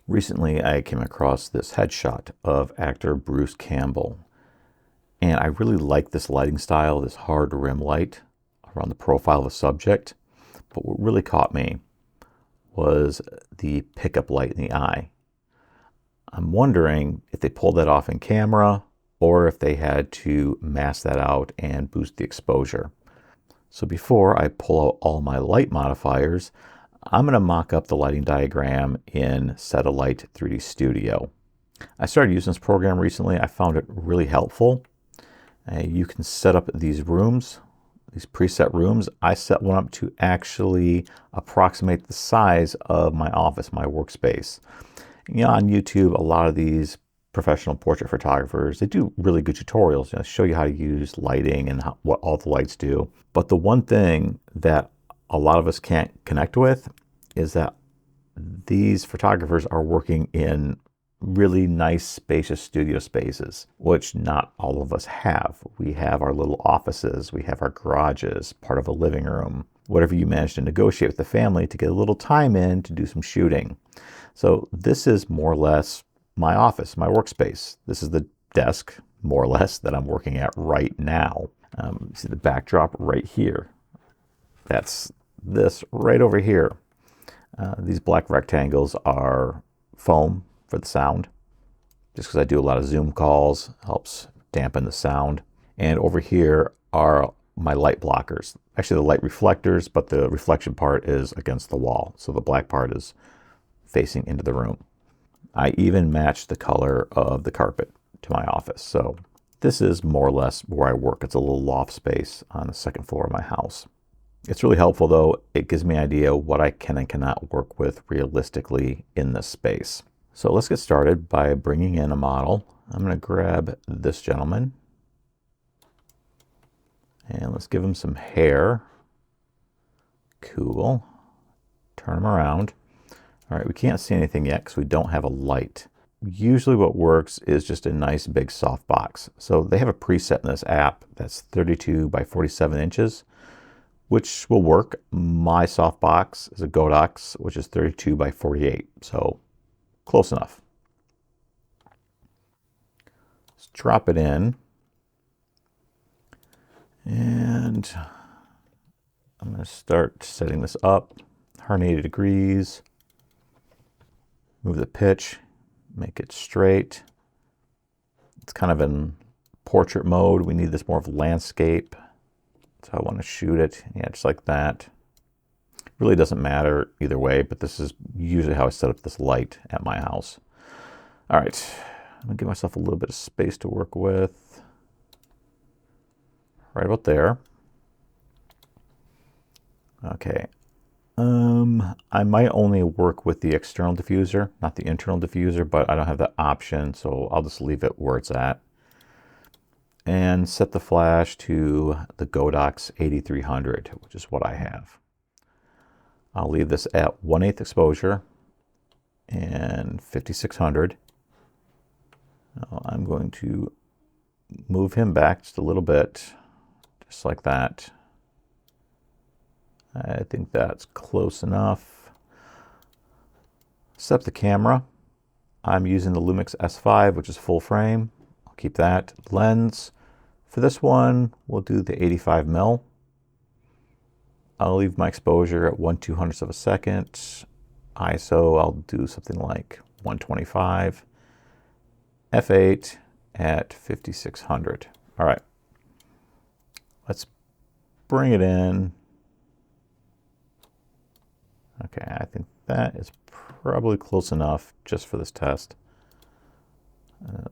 Recently, I came across this headshot of actor Bruce Campbell, and I really like this lighting style, this hard rim light around the profile of a subject. But what really caught me was the pickup light in the eye. I'm wondering if they pulled that off in camera or if they had to mask that out and boost the exposure. So before I pull out all my light modifiers, I'm going to mock up the lighting diagram in set.a.light 3D Studio. I started using this program recently. I found it really helpful. You can set up these rooms, these preset rooms. I set one up to actually approximate the size of my office, my workspace. You know, on YouTube, a lot of these professional portrait photographers, they do really good tutorials, show you how to use lighting and what all the lights do. But the one thing that a lot of us can't connect with is that these photographers are working in really nice, spacious studio spaces, which not all of us have. We have our little offices, we have our garages, part of a living room, whatever you manage to negotiate with the family to get a little time in to do some shooting. So this is more or less my office, my workspace. This is the desk, more or less, that I'm working at right now. You see the backdrop right here. That's this right over here. These black rectangles are foam for the sound, just because I do a lot of Zoom calls, helps dampen the sound. And over here are my light blockers. Actually, the light reflectors, but the reflection part is against the wall. So the black part is facing into the room. I even matched the color of the carpet to my office. So this is more or less where I work. It's a little loft space on the second floor of my house. It's really helpful though. It gives me an idea what I can and cannot work with realistically in this space. So let's get started by bringing in a model. I'm going to grab this gentleman and let's give him some hair. Cool. Turn him around. All right, we can't see anything yet because we don't have a light. Usually what works is just a nice big softbox. So they have a preset in this app that's 32 by 47 inches, which will work. My softbox is a Godox, which is 32 by 48. So close enough. Let's drop it in. And I'm going to start setting this up. 180 degrees. Move the pitch, make it straight. It's kind of in portrait mode. We need this more of landscape. So I want to shoot it, yeah, just like that. Really doesn't matter either way, but this is usually how I set up this light at my house. All right, I'm gonna give myself a little bit of space to work with. Right about there. Okay. I might only work with the external diffuser, not the internal diffuser, but I don't have that option, so I'll just leave it where it's at. And set the flash to the Godox 8300, which is what I have. I'll leave this at 1/8 exposure and 5600. Now I'm going to move him back just a little bit, just like that. I think that's close enough. Set up the camera. I'm using the Lumix S5, which is full frame. I'll keep that. Lens, for this one, we'll do the 85mm. I'll leave my exposure at 1/200th of a second. ISO, I'll do something like 125. F8 at 5600. All right. Let's bring it in. Okay, I think that is probably close enough just for this test.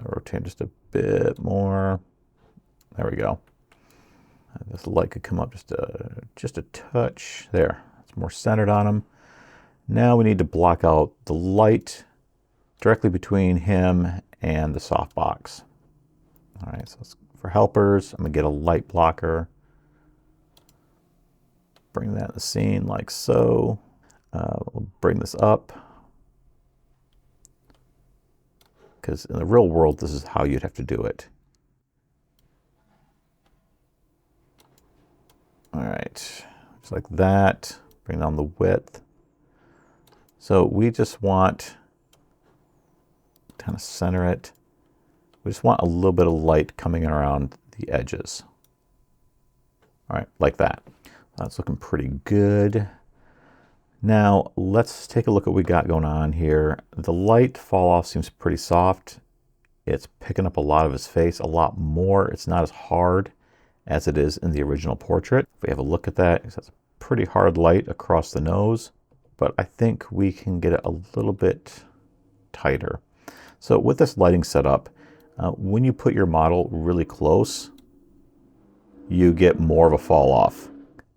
Rotate just a bit more. There we go. This light could come up just a touch. There, it's more centered on him. Now we need to block out the light directly between him and the softbox. All right, so for helpers, I'm gonna get a light blocker. Bring that in the scene like so. We'll bring this up because in the real world, this is how you'd have to do it. All right, just like that. Bring down the width. So we just want kind of center it. We just want a little bit of light coming in around the edges. All right, like that. That's looking pretty good. Now let's take a look at what we got going on here. The light fall off seems pretty soft. It's picking up a lot of his face, a lot more. It's not as hard as it is in the original portrait. If we have a look at that, it has a pretty hard light across the nose, but I think we can get it a little bit tighter. So with this lighting setup, when you put your model really close, you get more of a fall off.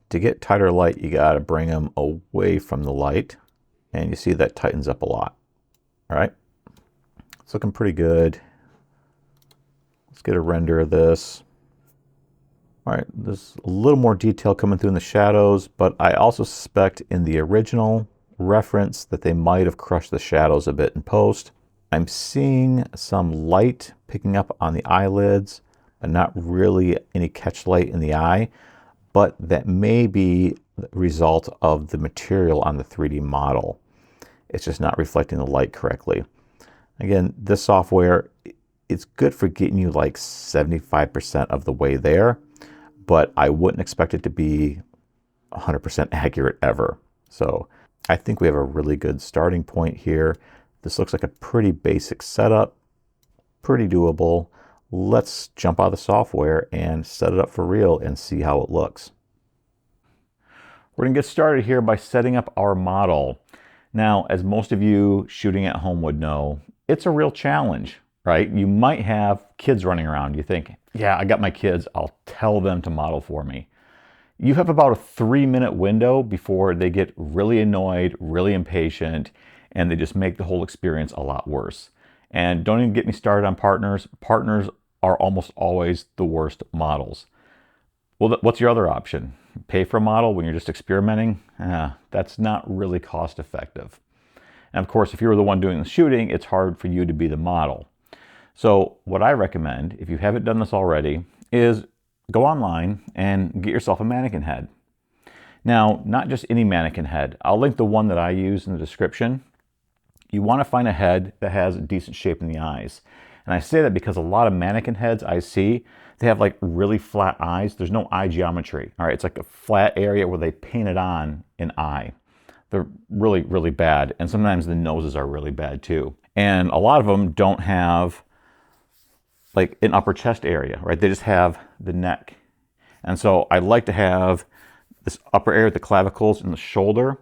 To get tighter light, you got to bring them away from the light, and you see that tightens up a lot. All right, it's looking pretty good. Let's get a render of this. All right, there's a little more detail coming through in the shadows, but I also suspect in the original reference that they might have crushed the shadows a bit in post. I'm seeing some light picking up on the eyelids, but not really any catch light in the eye, but that may be the result of the material on the 3D model. It's just not reflecting the light correctly. Again, this software, it's good for getting you like 75% of the way there, but I wouldn't expect it to be 100% accurate ever. So I think we have a really good starting point here. This looks like a pretty basic setup, pretty doable. Let's jump out of the software and set it up for real and see how it looks. We're gonna get started here by setting up our model. Now, as most of you shooting at home would know, it's a real challenge, right? You might have kids running around. You think, yeah, I got my kids, I'll tell them to model for me. You have about a 3-minute window before they get really annoyed, really impatient, and they just make the whole experience a lot worse. And don't even get me started on partners. Partners are almost always the worst models. Well, what's your other option? Pay for a model when you're just experimenting? That's not really cost effective. And of course, if you're the one doing the shooting, it's hard for you to be the model. So what I recommend, if you haven't done this already, is go online and get yourself a mannequin head. Now, not just any mannequin head. I'll link the one that I use in the description. You want to find a head that has a decent shape in the eyes. And I say that because a lot of mannequin heads I see, they have like really flat eyes. There's no eye geometry. All right, it's like a flat area where they painted on an eye. They're really, really bad. And sometimes the noses are really bad too. And a lot of them don't have like an upper chest area, right? They just have the neck. And so I like to have this upper area, the clavicles and the shoulder.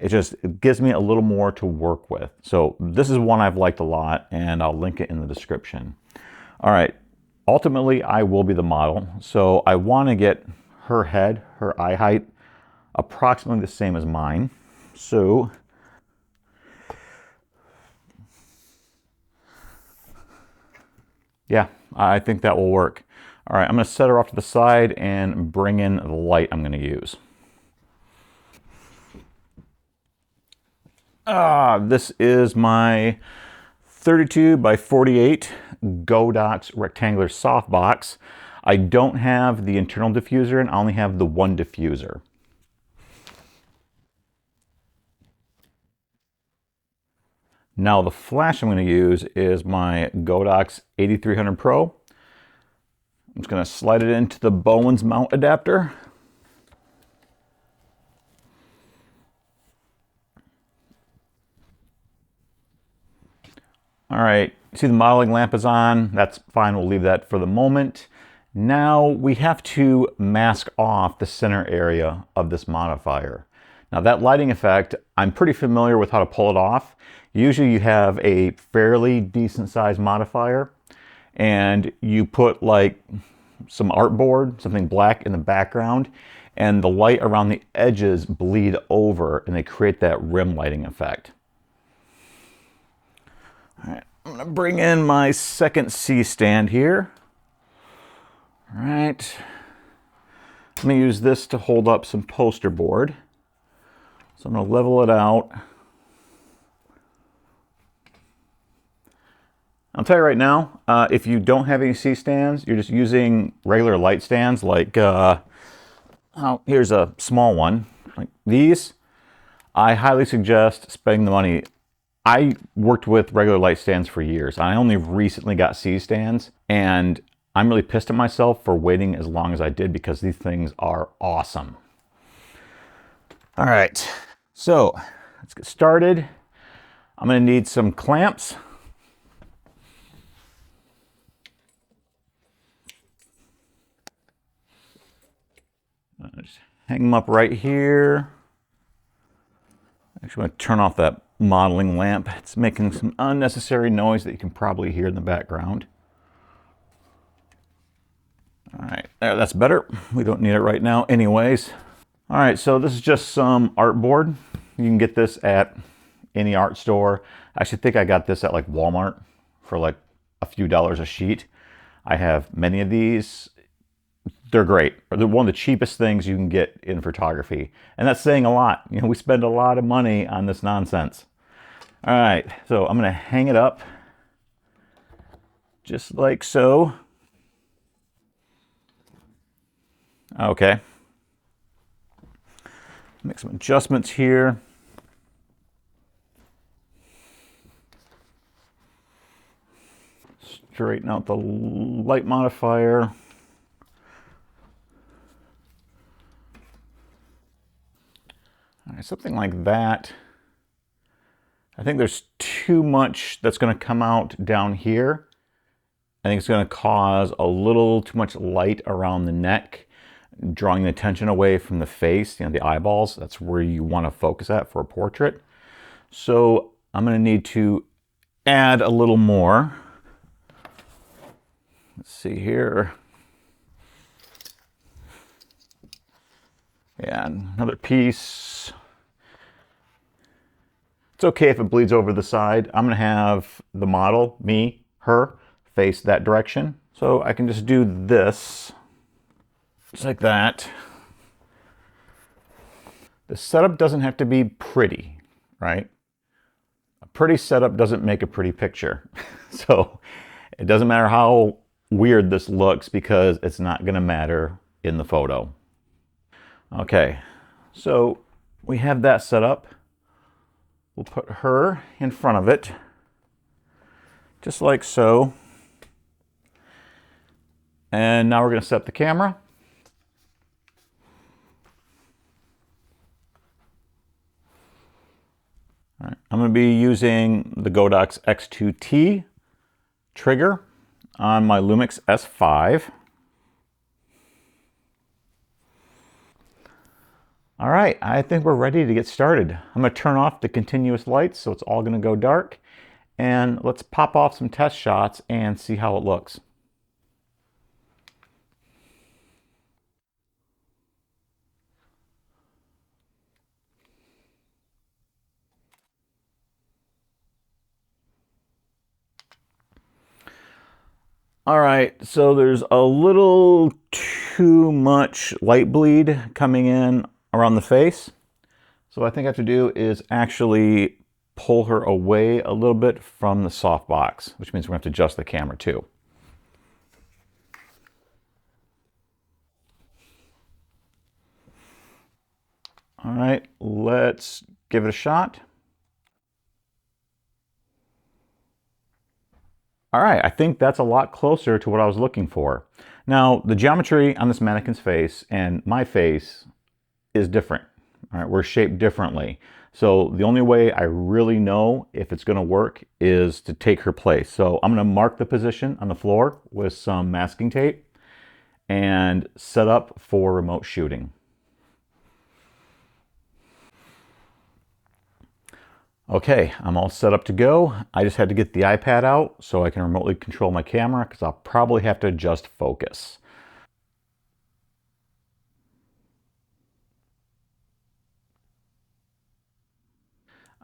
It gives me a little more to work with. So this is one I've liked a lot, and I'll link it in the description. All right, ultimately I will be the model. So I want to get her head, her eye height, approximately the same as mine. So yeah, I think that will work. All right, I'm gonna set her off to the side and bring in the light I'm gonna use. This is my 32 by 48 Godox rectangular softbox. I don't have the internal diffuser, and I only have the one diffuser. Now the flash I'm going to use is my Godox 8300 Pro. I'm just going to slide it into the Bowens mount adapter. All right, see the modeling lamp is on. That's fine, we'll leave that for the moment. Now we have to mask off the center area of this modifier. Now that lighting effect, I'm pretty familiar with how to pull it off. Usually you have a fairly decent sized modifier and you put like some artboard, something black in the background, and the light around the edges bleed over and they create that rim lighting effect. All right, I'm gonna bring in my second C stand here. All right, I'm gonna use this to hold up some poster board. So I'm gonna level it out. I'll tell you right now, if you don't have any C stands, you're just using regular light stands like, here's a small one, like these. I highly suggest spending the money I worked with regular light stands for years. I only recently got C stands, and I'm really pissed at myself for waiting as long as I did because these things are awesome. All right, so let's get started. I'm gonna need some clamps. Just hang them up right here. Actually, I'm going to turn off that modeling lamp. It's making some unnecessary noise that you can probably hear in the background. All right, there, that's better. We don't need it right now anyways. All right, so this is just some artboard. You can get this at any art store. I actually think I got this at like Walmart for like a few dollars a sheet. I have many of these. They're great. They're one of the cheapest things you can get in photography. And that's saying a lot. You know, we spend a lot of money on this nonsense. All right, so I'm gonna hang it up just like so. Okay. Make some adjustments here. Straighten out the light modifier. All right, something like that. I think there's too much that's going to come out down here. I think it's going to cause a little too much light around the neck, drawing the attention away from the face, you know, the eyeballs. That's where you want to focus at for a portrait. So I'm going to need to add a little more. Let's see here. Yeah, another piece. It's okay if it bleeds over the side. I'm gonna have the model, me, her, face that direction. So I can just do this, just like that. The setup doesn't have to be pretty, right? A pretty setup doesn't make a pretty picture. So it doesn't matter how weird this looks because it's not gonna matter in the photo. Okay, so we have that set up. We'll put her in front of it, just like so. And now we're going to set up the camera. All right, I'm going to be using the Godox X2T trigger on my Lumix S5. All right, I think we're ready to get started. I'm going to turn off the continuous lights so it's all going to go dark. And let's pop off some test shots and see how it looks. All right, so there's a little too much light bleed coming in around the face. So what I think I have to do is actually pull her away a little bit from the softbox, which means we're going to have to adjust the camera too. All right, let's give it a shot. All right, I think that's a lot closer to what I was looking for. Now, the geometry on this mannequin's face and my face is different. All right, we're shaped differently. So the only way I really know if it's gonna work is to take her place. So I'm gonna mark the position on the floor with some masking tape and set up for remote shooting. Okay, I'm all set up to go. I just had to get the iPad out so I can remotely control my camera because I'll probably have to adjust focus.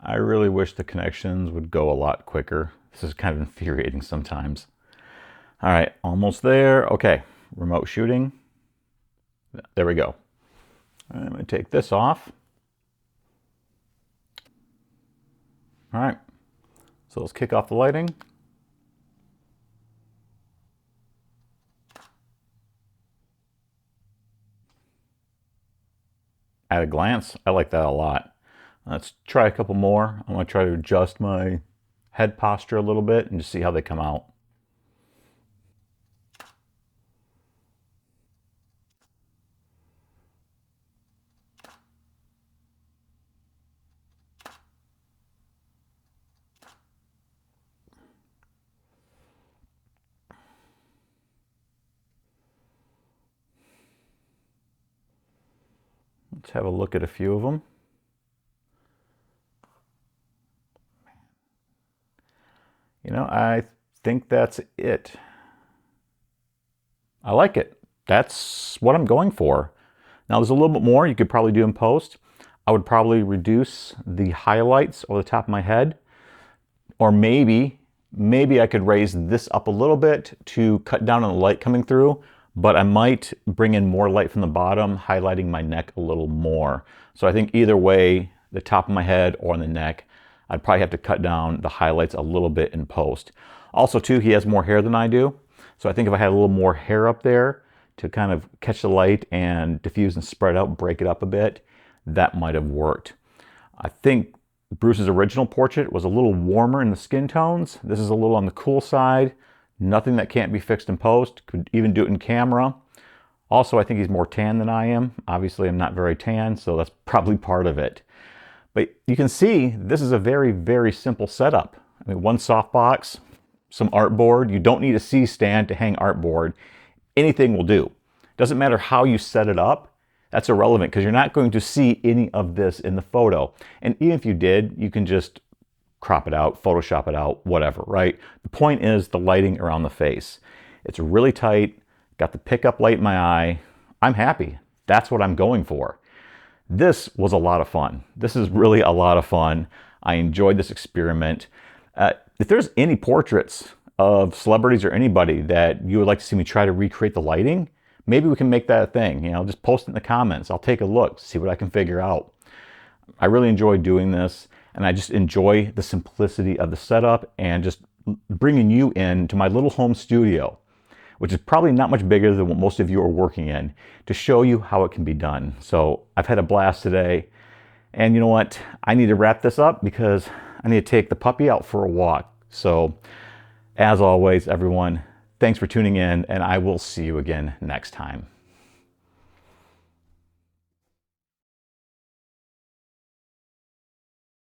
I really wish the connections would go a lot quicker. This is kind of infuriating sometimes. All right, almost there. Okay, remote shooting. There we go. I'm gonna take this off. All right, so let's kick off the lighting. At a glance, I like that a lot. Let's try a couple more. I'm going to try to adjust my head posture a little bit and just see how they come out. Let's have a look at a few of them. You know, I think that's it. I like it. That's what I'm going for. Now there's a little bit more you could probably do in post. I would probably reduce the highlights over the top of my head, or maybe I could raise this up a little bit to cut down on the light coming through, but I might bring in more light from the bottom, highlighting my neck a little more. So I think either way, the top of my head or on the neck, I'd probably have to cut down the highlights a little bit in post. Also too, he has more hair than I do. So I think if I had a little more hair up there to kind of catch the light and diffuse and spread out, break it up a bit, that might have worked. I think Bruce's original portrait was a little warmer in the skin tones. This is a little on the cool side. Nothing that can't be fixed in post. Could even do it in camera. Also, I think he's more tan than I am. Obviously, I'm not very tan, so that's probably part of it. But you can see this is a very, very simple setup. I mean, one softbox, some artboard. You don't need a C-stand to hang artboard. Anything will do. Doesn't matter how you set it up. That's irrelevant because you're not going to see any of this in the photo. And even if you did, you can just crop it out, Photoshop it out, whatever, right? The point is the lighting around the face. It's really tight, got the pickup light in my eye. I'm happy. That's what I'm going for. This was a lot of fun. This is really a lot of fun. I enjoyed this experiment. If there's any portraits of celebrities or anybody that you would like to see me try to recreate the lighting, maybe we can make that a thing. You know, just post it in the comments. I'll take a look, see what I can figure out. I really enjoy doing this, and I just enjoy the simplicity of the setup and just bringing you in to my little home studio, which is probably not much bigger than what most of you are working in, to show you how it can be done. So I've had a blast today, and you know what? I need to wrap this up because I need to take the puppy out for a walk. So as always, everyone, thanks for tuning in, and I will see you again next time.